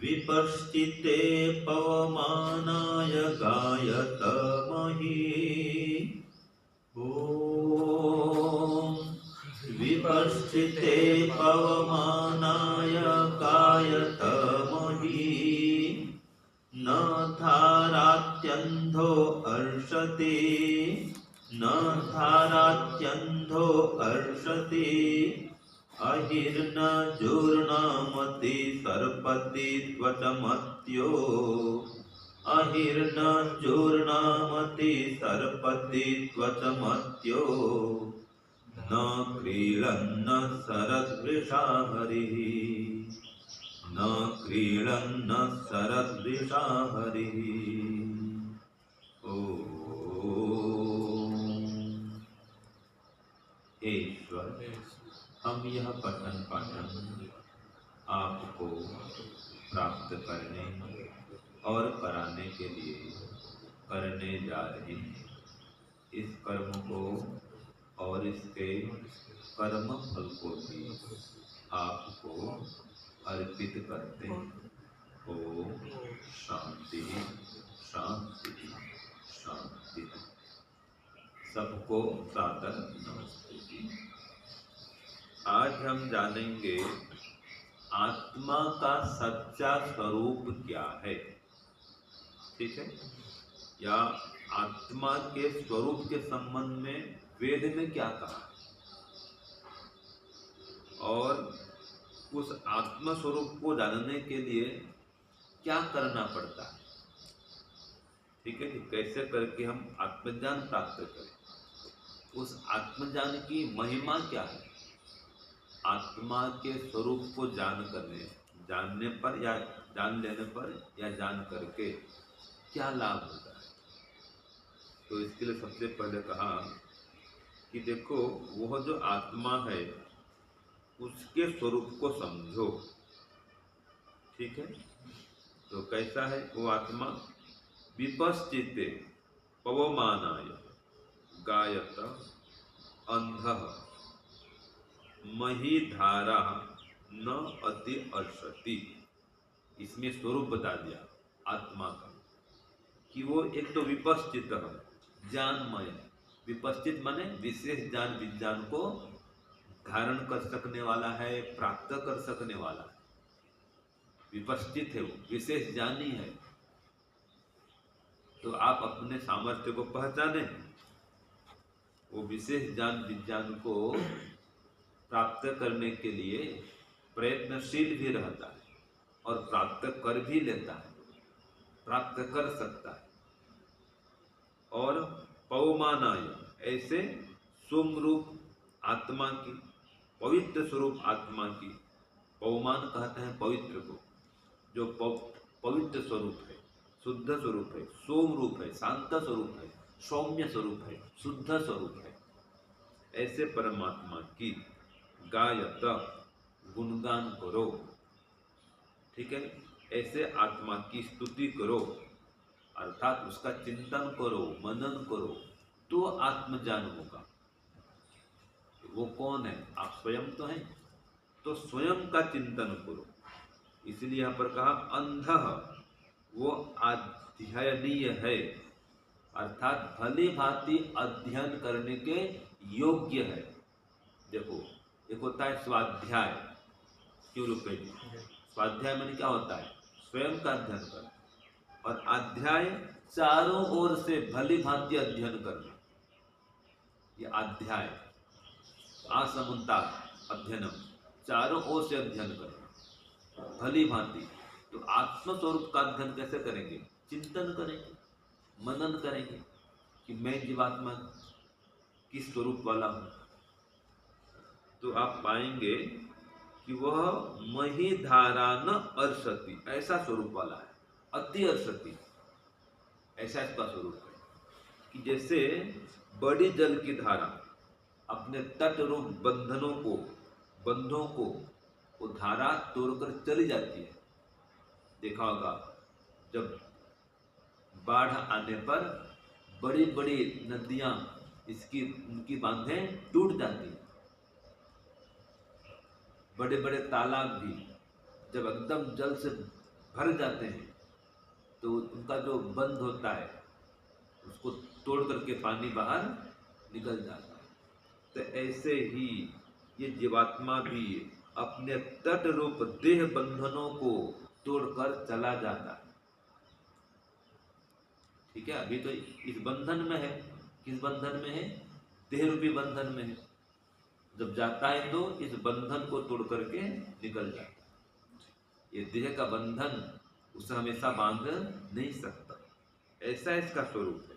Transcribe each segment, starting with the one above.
विपश्चिते पवमानाय गायतमहि। ॐ विपश्चिते पवमानाय गायतमहि। न धारात्यन्धो अर्षति, न धारात्यन्धो अर्षति। अहिर्न जूर्णमति सर्पति त्वचमत्यो। अहिर्न जूर्णमति सर्पति त्वचमत्यो। न क्रीडन्न शरद्वृषा हरिः, न क्रीडन्न शरद्वृषा हरिः। ॐ ईश्वर, हम यह पठन पाठन आपको प्राप्त करने और कराने के लिए करने जा रहे हैं। इस कर्म को और इसके कर्म फल को भी आपको अर्पित करते हैं। ओम शांति शांति शांति। सबको सादर नमस्ते जी। आज हम जानेंगे आत्मा का सच्चा स्वरूप क्या है। ठीक है, या आत्मा के स्वरूप के संबंध में वेद में क्या कहा और उस आत्मा स्वरूप को जानने के लिए क्या करना पड़ता है। ठीक है, कैसे करके हम आत्मज्ञान प्राप्त करें, उस आत्मज्ञान की महिमा क्या है, आत्मा के स्वरूप को जानने पर या जान लेने पर या जान करके क्या लाभ होता है। तो इसके लिए सबसे पहले कहा कि देखो, वह जो आत्मा है उसके स्वरूप को समझो। ठीक है, तो कैसा है वो आत्मा। विपश्चिते पवमानाय गायत अंधः मही धारा न अति अर्षति। इसमें स्वरूप बता दिया आत्मा का कि वो एक तो विपश्चित है, ज्ञानमय। विपश्चित माने विशेष ज्ञान विज्ञान को धारण कर सकने वाला है, प्राप्त कर सकने वाला है। विपश्चित है, वो विशेष ज्ञानी है। तो आप अपने सामर्थ्य को पहचाने, वो विशेष ज्ञान विज्ञान को प्राप्त करने के लिए प्रयत्नशील भी रहता है और प्राप्त कर भी लेता है, प्राप्त कर सकता है। और पवमानाय, ऐसे स्वरूप आत्मा की, पवित्र स्वरूप आत्मा की, पवमान कहते हैं पवित्र को, जो पवित्र स्वरूप है, शुद्ध स्वरूप है, सोम रूप है, शांत स्वरूप है, सौम्य स्वरूप है, शुद्ध स्वरूप है, ऐसे परमात्मा की गायत गुणगान करो। ठीक है, ऐसे आत्मा की स्तुति करो, अर्थात उसका चिंतन करो, मनन करो, तो आत्मज्ञान होगा। वो कौन है? आप स्वयं तो हैं, तो स्वयं का चिंतन करो। इसलिए यहाँ पर कहा अंधः, वो अध्ययनीय है, अर्थात भली भांति अध्ययन करने के योग्य है। देखो, एक होता है स्वाध्याय। क्यों रुपए जी? स्वाध्याय में क्या होता है? स्वयं का अध्ययन करना। और अध्याय चारों ओर से भली भांति अध्ययन करना, ये अध्याय। आसमंता अध्ययनम, चारों ओर से अध्ययन करना भली भांति। तो आत्मस्वरूप का अध्ययन कैसे करेंगे? चिंतन करेंगे, मनन करेंगे कि मैं जीवात्मा किस स्वरूप वाला हूँ। तो आप पाएंगे कि वह मही धारा न अर्षति, ऐसा स्वरूप वाला है। अति अर्षति, ऐसा इसका स्वरूप है कि जैसे बड़ी जल की धारा अपने तट रूप बंधों को वो धारा तोड़कर चली जाती है। देखा होगा, जब बाढ़ आने पर बड़ी बड़ी नदियां उनकी बांधें टूट जाती हैं। बड़े बड़े तालाब भी जब एकदम जल से भर जाते हैं तो उनका जो बंध होता है उसको तोड़ करके पानी बाहर निकल जाता है। तो ऐसे ही ये जीवात्मा भी अपने तट रूप देह बंधनों को तोड़कर चला जाता है। ठीक है, अभी तो इस बंधन में है। किस बंधन में है? देह रूपी बंधन में है। जब जाता है तो इस बंधन को तोड़ करके निकल जाता है। ये देह का बंधन उसे हमेशा बांध नहीं सकता, ऐसा इसका स्वरूप है।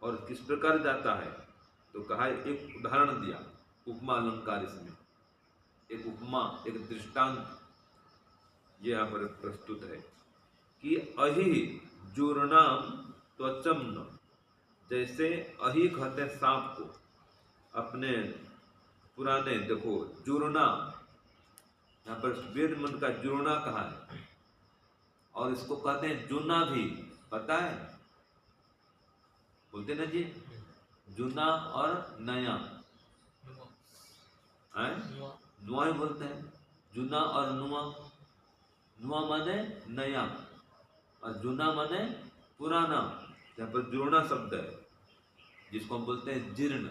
और किस प्रकार जाता है तो कहा, एक उदाहरण दिया, उपमा अलंकार। इसमें एक उपमा, एक दृष्टांत ये यहाँ पर प्रस्तुत है कि अहि जूर्णाम त्वचम न, जैसे अहि कहते हैं सांप को। अपने पुराने देखो जूर्णा, यहाँ पर वेद मंत्र का जूर्णा कहा है, और इसको कहते हैं जूना भी, पता है? बोलते ना जी, जूना और नया है, नुआ ही बोलते हैं। जूना और नुआ, नुआ माने नया और जूना माने पुराना। यहाँ पर जूर्णा शब्द है जिसको हम बोलते हैं जीर्ण,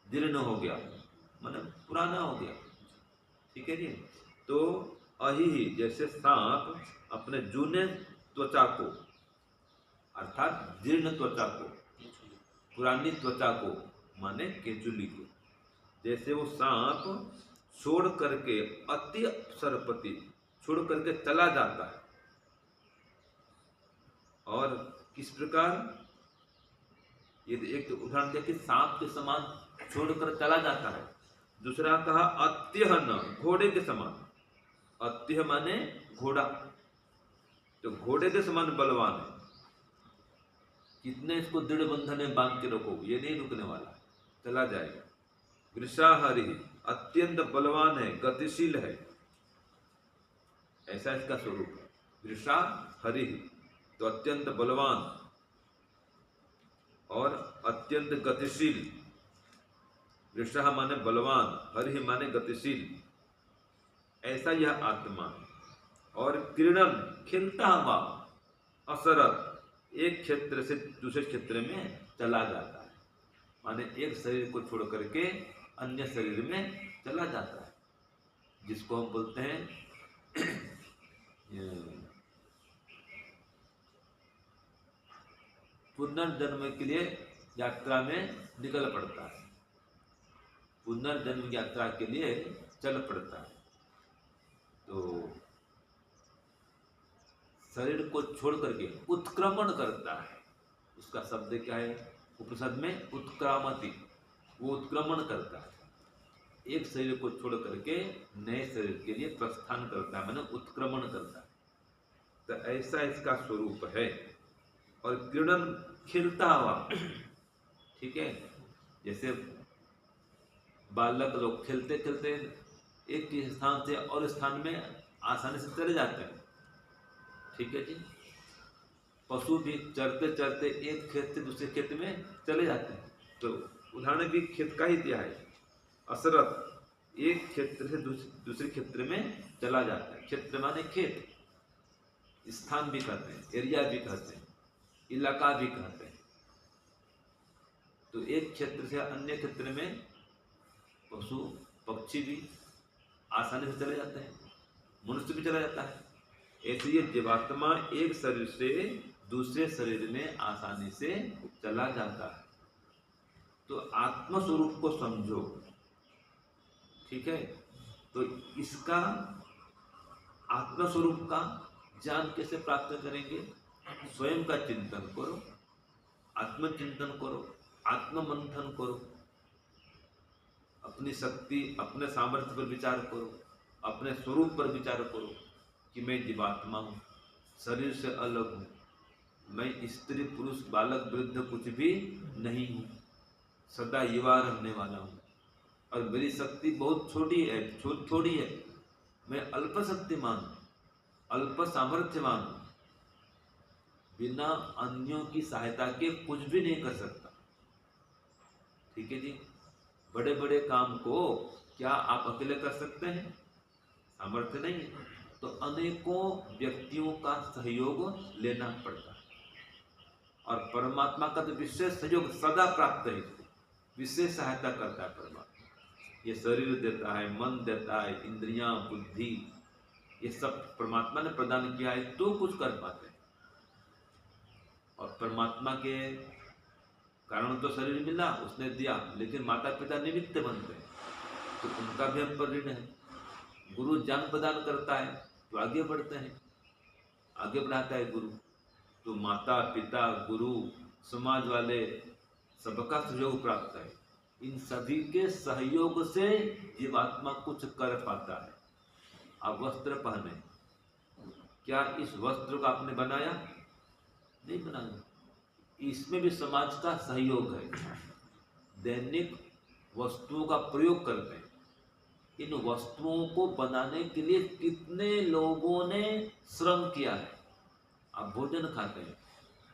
जीर्ण हो गया माने पुराना हो गया। ठीक है जी। तो अहि जैसे सांप अपने जूने त्वचा को, अर्थात जीर्ण त्वचा को, पुरानी त्वचा को माने केचुली को, जैसे वो सांप छोड़ करके अति सरपति छोड़ करके चला जाता है। और किस प्रकार, ये एक तो उदाहरण दिया कि सांप के समान छोड़कर चला जाता है। दूसरा कहा अत्यह न, घोड़े के समान। अत्यह माने घोड़ा, तो घोड़े के समान बलवान है। कितने इसको दृढ़ बंधन में बांध के रखो, ये नहीं रुकने वाला, चला जाएगा। वृषाहरि अत्यंत बलवान है, गतिशील है, ऐसा इसका स्वरूप है। वृषाहरि तो अत्यंत बलवान और अत्यंत गतिशील। वृषा माने बलवान, हरि माने गतिशील, ऐसा यह आत्मा है। और किरणन खिलता हुआ, असरत एक क्षेत्र से दूसरे क्षेत्र में चला जाता है, माने एक शरीर को छोड़ करके अन्य शरीर में चला जाता है, जिसको हम बोलते हैं पुनर्जन्म के लिए यात्रा में निकल पड़ता है, पुनर्जन्म यात्रा के लिए चल पड़ता है। तो शरीर को छोड़ करके उत्क्रमण करता है, उसका शब्द क्या है उपनिषद में? उत्क्रामति, वो उत्क्रमण करता है, एक शरीर को छोड़ करके नए शरीर के लिए प्रस्थान करता है, माने उत्क्रमण करता है। तो ऐसा इसका स्वरूप है। और किरण खिलता हुआ, ठीक है, जैसे बालक लोग खेलते खेलते एक स्थान से और स्थान में आसानी से चले जाते हैं। ठीक है जी। पशु भी चरते चरते एक खेत से दूसरे खेत में चले जाते हैं। तो उदाहरण भी खेत का ही दिया है। असरत एक क्षेत्र से दूसरे क्षेत्र में चला जाता है। क्षेत्र माने खेत, स्थान भी कहते हैं, एरिया भी कहते हैं, इलाका भी कहते हैं। तो एक क्षेत्र से अन्य क्षेत्र में पशु पक्षी भी आसानी से चले जाते हैं, मनुष्य भी चला जाता है। ऐसे ये जीवात्मा एक शरीर से दूसरे शरीर में आसानी से चला जाता है। तो आत्म स्वरूप को समझो, ठीक है। तो इसका आत्म स्वरूप का ज्ञान कैसे प्राप्त करेंगे? स्वयं का चिंतन करो, आत्मचिंतन करो, आत्ममंथन करो, अपनी शक्ति अपने सामर्थ्य पर विचार करो, अपने स्वरूप पर विचार करो कि मैं जीवात्मा हूँ, शरीर से अलग हूँ, मैं स्त्री पुरुष बालक वृद्ध कुछ भी नहीं हूँ, सदा युवा रहने वाला हूँ, और मेरी शक्ति बहुत छोटी है, थोड़ी है, मैं अल्प शक्तिमान हूँ, अल्प सामर्थ्यवान हूँ, बिना अन्यों की सहायता के कुछ भी नहीं कर सकता। ठीक है जी। बड़े बड़े काम को क्या आप अकेले कर सकते हैं? सामर्थ्य नहीं है। तो अनेकों व्यक्तियों का सहयोग लेना पड़ता है। और परमात्मा का तो विशेष सहयोग सदा प्राप्त है, विशेष सहायता करता है परमात्मा। ये शरीर देता है, मन देता है, इंद्रियां, बुद्धि, ये सब परमात्मा ने प्रदान किया है तो कुछ कर पाते हैं। और परमात्मा के कारण तो शरीर मिला, उसने दिया, लेकिन माता पिता निमित्त बनते हैं तो उनका भी हम पर ऋण है। गुरु ज्ञान प्रदान करता है तो आगे बढ़ते हैं, आगे बढ़ाता है गुरु। तो माता पिता, गुरु, समाज वाले, सबका सहयोग प्राप्त है। इन सभी के सहयोग से जीवात्मा कुछ कर पाता है। आप वस्त्र पहने, क्या इस वस्त्र को आपने बनाया? नहीं बनाया। इसमें भी समाज का सहयोग है। दैनिक वस्तुओं का प्रयोग करते हैं। इन वस्तुओं को बनाने के लिए कितने लोगों ने श्रम किया है। आप भोजन खाते हैं,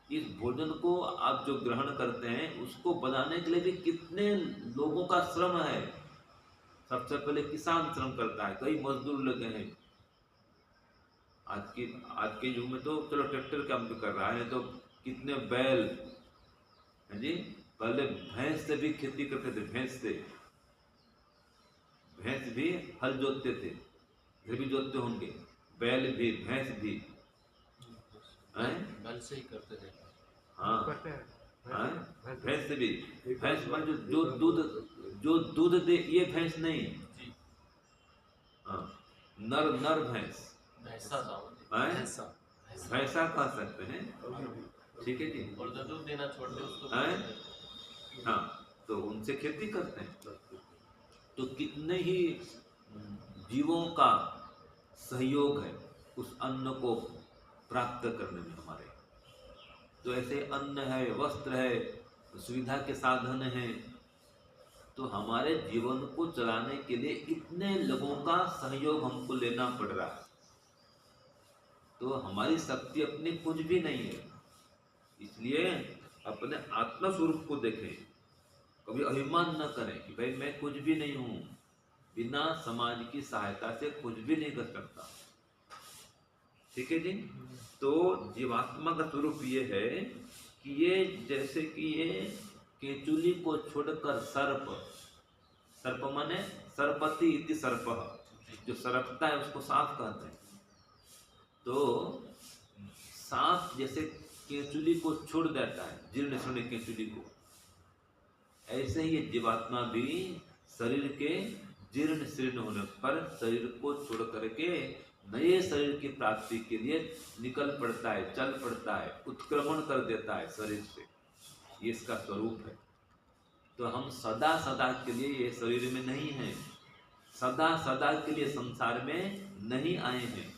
इस भोजन को आप जो ग्रहण करते हैं उसको बनाने के लिए भी कितने लोगों का श्रम है। सबसे पहले किसान श्रम करता है, कई मजदूर लगे हैं। आज के युग में तो चलो ट्रैक्टर काम भी कर रहा है, तो कितने बैल है जी। पहले भैंस से भी खेती करते थे, भैंस भी हल जोतते थे, घर भी जोतते होंगे, बैल भी, भैंस भी बैल से ही करते थे। हाँ, भैंस से भी। भैंस मान जो दूध दे, ये भैंस नहीं, हाँ, नर भैंस, भैंसा कह सकते हैं, ठीक है जी। और जो दूध देना छोड़ दे उसको, हाँ, तो उनसे खेती करते हैं। तो कितने ही जीवों का सहयोग है उस अन्न को प्राप्त करने में हमारे। तो ऐसे अन्न है, वस्त्र है, सुविधा के साधन हैं, तो हमारे जीवन को चलाने के लिए इतने लोगों का सहयोग हमको लेना पड़ रहा है। तो हमारी शक्ति अपनी कुछ भी नहीं है। इसलिए अपने आत्मा स्वरूप को देखें, कभी अभिमान न करें कि भाई मैं कुछ भी नहीं हूं, बिना समाज की सहायता से कुछ भी नहीं कर सकता। ठीक है जी। तो जीवात्मा का स्वरूप ये है कि ये जैसे कि ये केचुली को छोड़कर सर्प माने सर्पति इति सर्पः, जो सरकता है उसको सांप कहते हैं। तो सांप जैसे केचुली को छोड़ देता है, जीर्ण शीर्ण केचुली को, ऐसे ही जीवात्मा भी शरीर के जीर्ण शीर्ण होने पर शरीर को छोड़ करके नए शरीर की प्राप्ति के लिए निकल पड़ता है, चल पड़ता है, उत्क्रमण कर देता है शरीर से। ये इसका स्वरूप है। तो हम सदा सदा के लिए ये शरीर में नहीं हैं, सदा सदा के लिए संसार में नहीं आए हैं।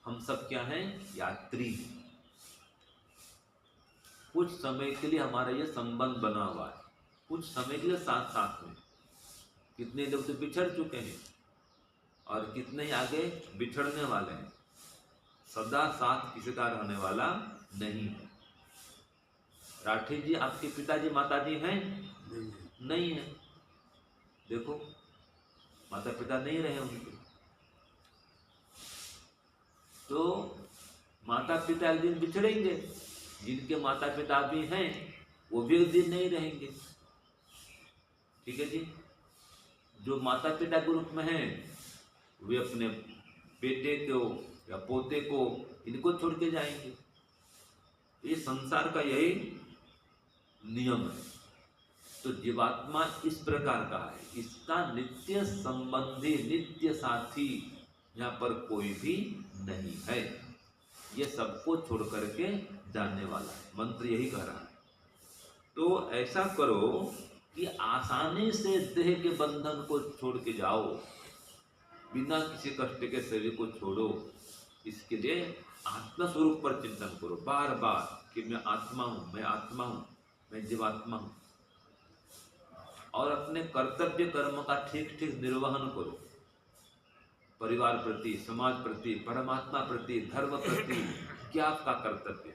हम सब क्या हैं? यात्री। कुछ समय के लिए हमारा ये संबंध बना हुआ है, कुछ समय के लिए साथ साथ में। कितने लोग तो बिछड़ चुके हैं और कितने ही आगे बिछड़ने वाले हैं। सदा साथ किसी का रहने वाला नहीं है। राठी जी, आपके पिताजी माताजी हैं? नहीं है। देखो, माता पिता नहीं रहे उनके, तो माता पिता एक दिन बिछड़ेंगे। जिनके माता पिता भी हैं वो भी एक दिन नहीं रहेंगे। ठीक है जी। जो माता पिता के रूप में हैं वे अपने बेटे को या पोते को, इनको छोड़ के जाएंगे। ये संसार का यही नियम है। तो जीवात्मा इस प्रकार का है, इसका नित्य संबंधी, नित्य साथी यहाँ पर कोई भी नहीं है। ये सबको छोड़ करके जाने वाला है। मंत्र यही कह रहा है। तो ऐसा करो कि आसानी से देह के बंधन को छोड़ के जाओ, बिना किसी कष्ट के शरीर को छोड़ो। इसके लिए आत्मा स्वरूप पर चिंतन करो बार बार कि मैं आत्मा हूँ, मैं आत्मा हूँ, मैं जीवात्मा हूँ। और अपने कर्तव्य कर्म का ठीक ठीक निर्वहन करो। परिवार प्रति, समाज प्रति, परमात्मा प्रति, धर्म प्रति, क्या आपका कर्तव्य?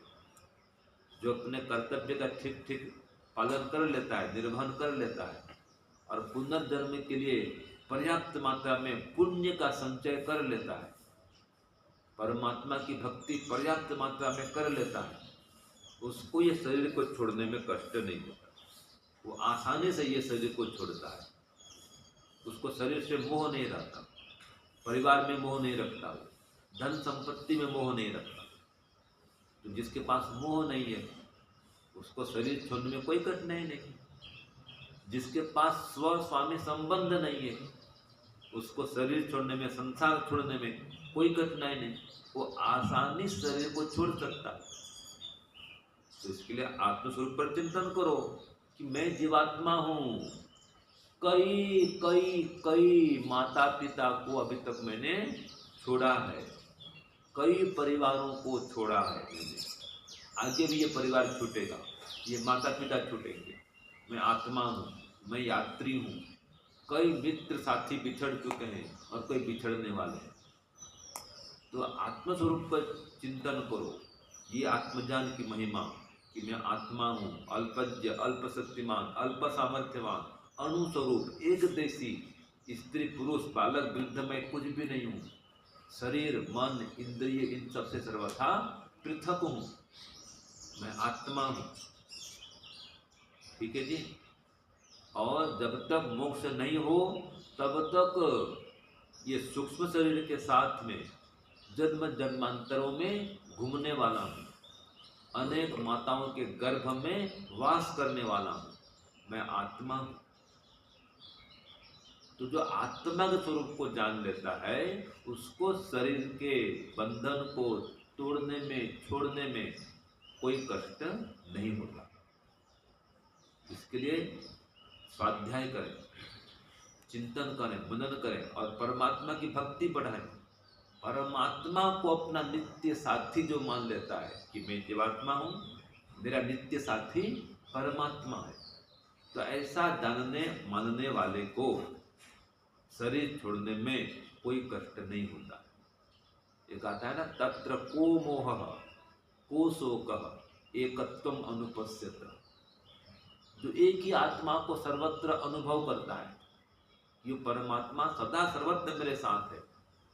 जो अपने कर्तव्य का ठीक ठीक पालन कर लेता है, निर्वहन कर लेता है और पुनर्जन्म के लिए पर्याप्त मात्रा में पुण्य का संचय कर लेता है, परमात्मा की भक्ति पर्याप्त मात्रा में कर लेता है, उसको ये शरीर को छोड़ने में कष्ट नहीं होता। वो आसानी से ये शरीर को छोड़ता है। उसको शरीर से मोह नहीं रहता, परिवार में मोह नहीं रखता, वो धन संपत्ति में मोह नहीं रखता। तो जिसके पास मोह नहीं है उसको शरीर छोड़ने में कोई कठिनाई नहीं। जिसके पास स्व स्वामी संबंध नहीं है उसको शरीर छोड़ने में, संसार छोड़ने में कोई कठिनाई नहीं, वो आसानी से शरीर को छोड़ सकता है। तो इसके लिए आत्मस्वरूप पर चिंतन करो कि मैं जीवात्मा हूँ। कई कई कई माता पिता को अभी तक मैंने छोड़ा है, कई परिवारों को छोड़ा है मैंने, आगे भी ये परिवार छूटेगा, ये माता पिता छूटेंगे। मैं आत्मा हूँ, मैं यात्री हूँ। कई मित्र साथी बिछड़ चुके हैं और कई बिछड़ने वाले हैं। तो आत्मस्वरूप पर चिंतन करो, ये आत्मज्ञान की महिमा कि मैं आत्मा हूँ, अल्पज्ञ, अल्प शक्तिमान, अल्प सामर्थ्यवान, अणुस्वरूप, एक देशी, स्त्री पुरुष बालक वृद्ध, मैं कुछ भी नहीं हूँ। शरीर मन इंद्रिय इन सबसे सर्वथा पृथक हूँ, मैं आत्मा हूँ। ठीक है जी। और जब तक मोक्ष नहीं हो तब तक ये सूक्ष्म शरीर के साथ में जन्म जन्मांतरों में घूमने वाला हूँ, अनेक माताओं के गर्भ में वास करने वाला हूँ, मैं आत्मा हूँ। तो जो आत्मा के स्वरूप को जान लेता है उसको शरीर के बंधन को तोड़ने में, छोड़ने में कोई कष्ट नहीं होता। इसके लिए स्वाध्याय करें, चिंतन करें, मनन करें और परमात्मा की भक्ति बढ़ाएं। परमात्मा को अपना नित्य साथी जो मान लेता है कि मैं जीवात्मा हूँ, मेरा नित्य साथी परमात्मा है, तो ऐसा जानने मानने वाले को शरीर छोड़ने में कोई कष्ट नहीं होता। एक आता है ना, तत्र को मोह को शोक एकत्वम अनुपश्यत। जो एक ही आत्मा को सर्वत्र अनुभव करता है, ये परमात्मा सदा सर्वत्र मेरे साथ है,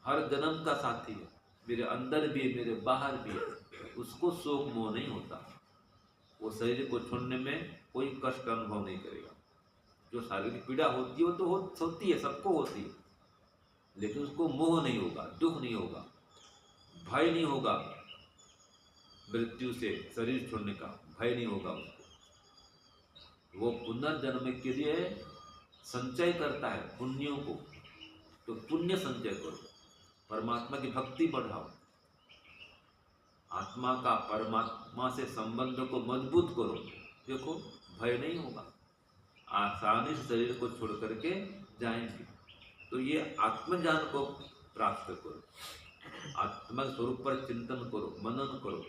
हर जन्म का साथी है, मेरे अंदर भी है, मेरे बाहर भी है, उसको शोक मोह नहीं होता। वो शरीर को छोड़ने में कोई कष्ट अनुभव नहीं करेगा। जो शारीरिक पीड़ा होती है वो तो होती है, सबको होती है, लेकिन उसको मोह नहीं होगा, दुख नहीं होगा, भय नहीं होगा, मृत्यु से शरीर छोड़ने का भय नहीं होगा उसको। वो पुनर्जन्म के लिए संचय करता है पुण्यों को, तो पुण्य संचय करो, परमात्मा की भक्ति बढ़ाओ, आत्मा का परमात्मा से संबंध को मजबूत करो। देखो भय नहीं होगा, आसानी से शरीर को छोड़ करके जाएंगे। तो ये आत्मज्ञान को प्राप्त करो, आत्मा स्वरूप पर चिंतन करो, मनन करो।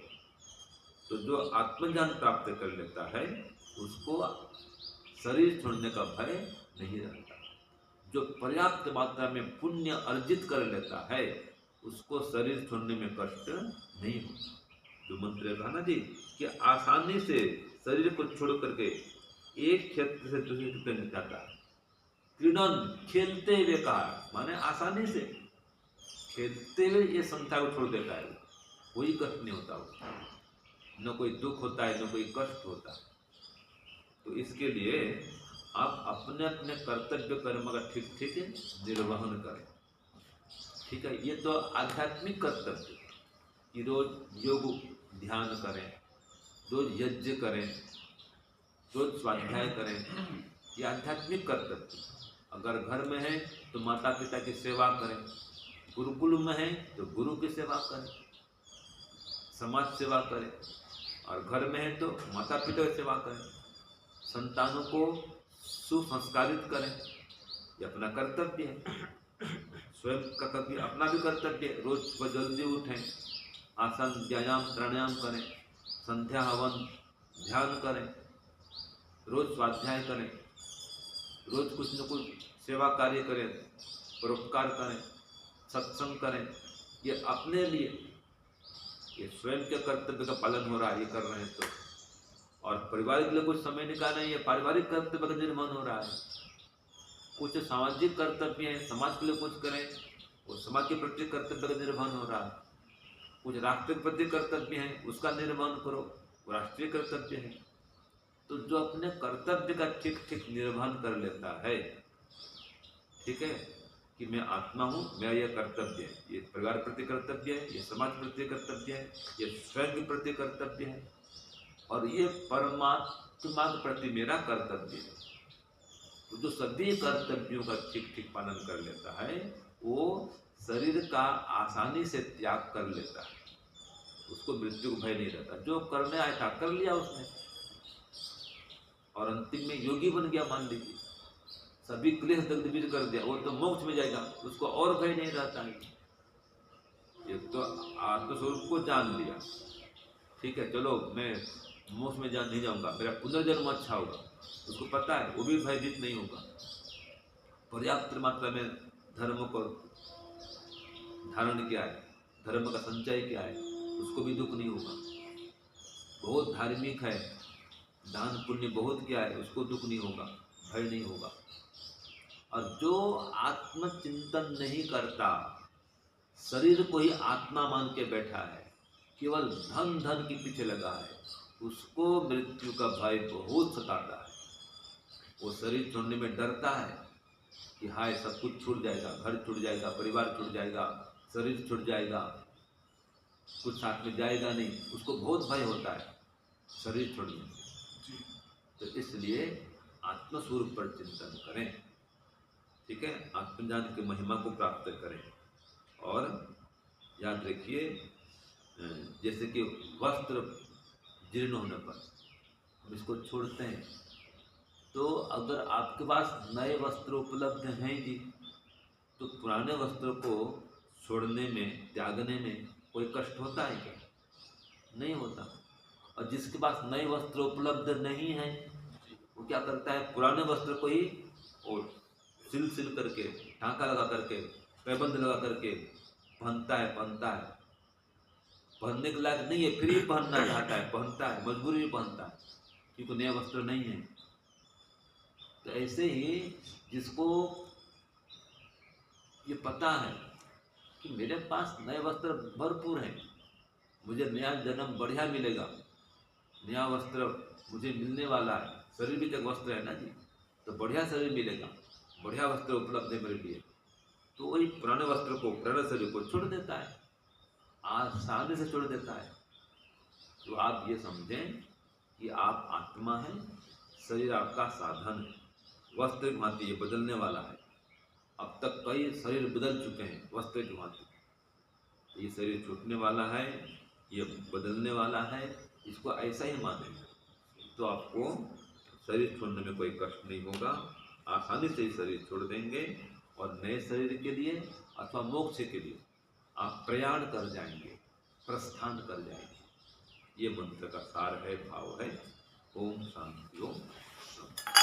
तो जो आत्मज्ञान प्राप्त कर लेता है उसको शरीर छोड़ने का भय नहीं रहता। जो पर्याप्त मात्रा में पुण्य अर्जित कर लेता है उसको शरीर छोड़ने में कष्ट नहीं होता। जो मंत्र कहा ना जी कि आसानी से शरीर को छोड़ करके एक क्षेत्र से दूसरे क्षेत्र में जाता है। क्रीडन, खेलते हुए कहा, माने आसानी से खेलते हुए ये संसार को छोड़ देता है, कोई कष्ट नहीं होता उसको, न कोई दुख होता है न कोई कष्ट होता है। तो इसके लिए आप अपने अपने कर्तव्य कर्म का ठीक ठीक निर्वहन करें। ठीक है, ये तो आध्यात्मिक कर्तव्य कि रोज योग ध्यान करें, रोज यज्ञ करें, रोज स्वाध्याय करें, ये आध्यात्मिक कर्तव्य। अगर घर में है तो माता पिता की सेवा करें, गुरुकुल में है तो गुरु की सेवा करें, समाज सेवा करें, और घर में है तो माता पिता की सेवा करें, संतानों को सुसंस्कारित करें, ये अपना कर्तव्य है। स्वयं का कभी अपना भी कर्तव्य है, रोज सुबह जल्दी उठें, आसन व्यायाम प्राणायाम करें, संध्या हवन ध्यान करें, रोज स्वाध्याय करें, रोज कुछ न कुछ सेवा कार्य करें, परोपकार करें, सत्संग करें। ये अपने लिए, ये स्वयं के कर्तव्य का पालन हो रहा है, ये कर रहे हैं तो, और परिवार के लिए कुछ समय निकालें, ये पारिवारिक कर्तव्य का निर्वहन हो रहा है। कुछ सामाजिक कर्तव्य है, समाज के लिए कुछ करें, वो समाज के प्रति कर्तव्य का निर्वहन हो रहा है। कुछ राष्ट्रीय प्रति कर्तव्य है, उसका निर्वहन करो, वो राष्ट्रीय कर्तव्य है। तो जो अपने कर्तव्य का ठीक ठीक निर्वहन कर लेता है, ठीक है, कि मैं आत्मा हूँ, मेरा यह कर्तव्य है, ये परिवार प्रति कर्तव्य है, ये समाज प्रति कर्तव्य है, ये स्वयं के प्रति कर्तव्य है, और ये परमात्मा के प्रति मेरा कर्तव्य है। तो जो सभी कर्तव्यों का ठीक ठीक पालन कर लेता है, वो शरीर का आसानी से त्याग कर लेता है, उसको मृत्यु को भय नहीं रहता। जो करने आया था कर लिया उसने, और अंतिम में योगी बन गया, मान लीजिए, सभी क्लेश दग्धविद कर दिया, वो तो मोक्ष में जाएगा, उसको और भय नहीं रहता है। एक तो आत्मस्वरूप को जान लिया, ठीक है, चलो मैं मोक्ष में नहीं जाऊंगा, मेरा पुनर्जन्म अच्छा होगा, उसको पता है, वो भी भयभीत नहीं होगा। पर्याप्त मात्रा में धर्म को धारण किया है, धर्म का संचय किया है, उसको भी दुख नहीं होगा। बहुत धार्मिक है, दान पुण्य बहुत किया है, उसको दुख नहीं होगा, भय नहीं होगा। और जो आत्मचिंतन नहीं करता, शरीर को ही आत्मा मान के बैठा है, केवल धन धन के पीछे लगा है, उसको मृत्यु का भय बहुत सताता है। वो शरीर छोड़ने में डरता है कि हाय सब कुछ छूट जाएगा, घर छूट जाएगा, परिवार छूट जाएगा, शरीर छूट जाएगा, कुछ साथ में जाएगा नहीं, उसको बहुत भय होता है शरीर छोड़ने से। तो इसलिए आत्मस्वरूप पर चिंतन करें, ठीक है, आत्मज्ञान की महिमा को प्राप्त करें। और याद रखिए, जैसे कि वस्त्र जीर्ण होने पर हम इसको छोड़ते हैं, तो अगर आपके पास नए वस्त्र उपलब्ध हैं जी, तो पुराने वस्त्र को छोड़ने में, त्यागने में कोई कष्ट होता है क्या? नहीं होता। और जिसके पास नए वस्त्र उपलब्ध नहीं है, वो क्या करता है, पुराने वस्त्र को ही और सिल करके, टाँका लगा करके, पैबंद लगा करके पहनता है। पहनने के लायक नहीं है, फिर भी पहनना चाहता है, पहनता है, मजबूरी में पहनता है, क्योंकि नया वस्त्र नहीं है। तो ऐसे ही जिसको ये पता है कि मेरे पास नए वस्त्र भरपूर हैं, मुझे नया जन्म बढ़िया मिलेगा, नया वस्त्र मुझे मिलने वाला है, शरीर भी तक वस्त्र है ना जी, तो बढ़िया शरीर मिलेगा, बढ़िया वस्त्र उपलब्ध है मेरे लिए, तो वही पुराने वस्त्र को, पुराने शरीर को छोड़ देता है, आसानी से छोड़ देता है। तो आप ये समझें कि आप आत्मा हैं, शरीर आपका साधन है, वस्त्र की भांति ये बदलने वाला है। अब तक कई शरीर बदल चुके हैं वस्त्र की भांति, तो ये शरीर छूटने वाला है, ये बदलने वाला है, इसको ऐसा ही माने, तो आपको शरीर छोड़ने में कोई कष्ट नहीं होगा, आसानी से ही शरीर छोड़ देंगे और नए शरीर के लिए अथवा मोक्ष के लिए आप प्रयाण कर जाएंगे, प्रस्थान कर जाएंगे। ये मंत्र का सार है, भाव है। ओम शांति, ओम शांति।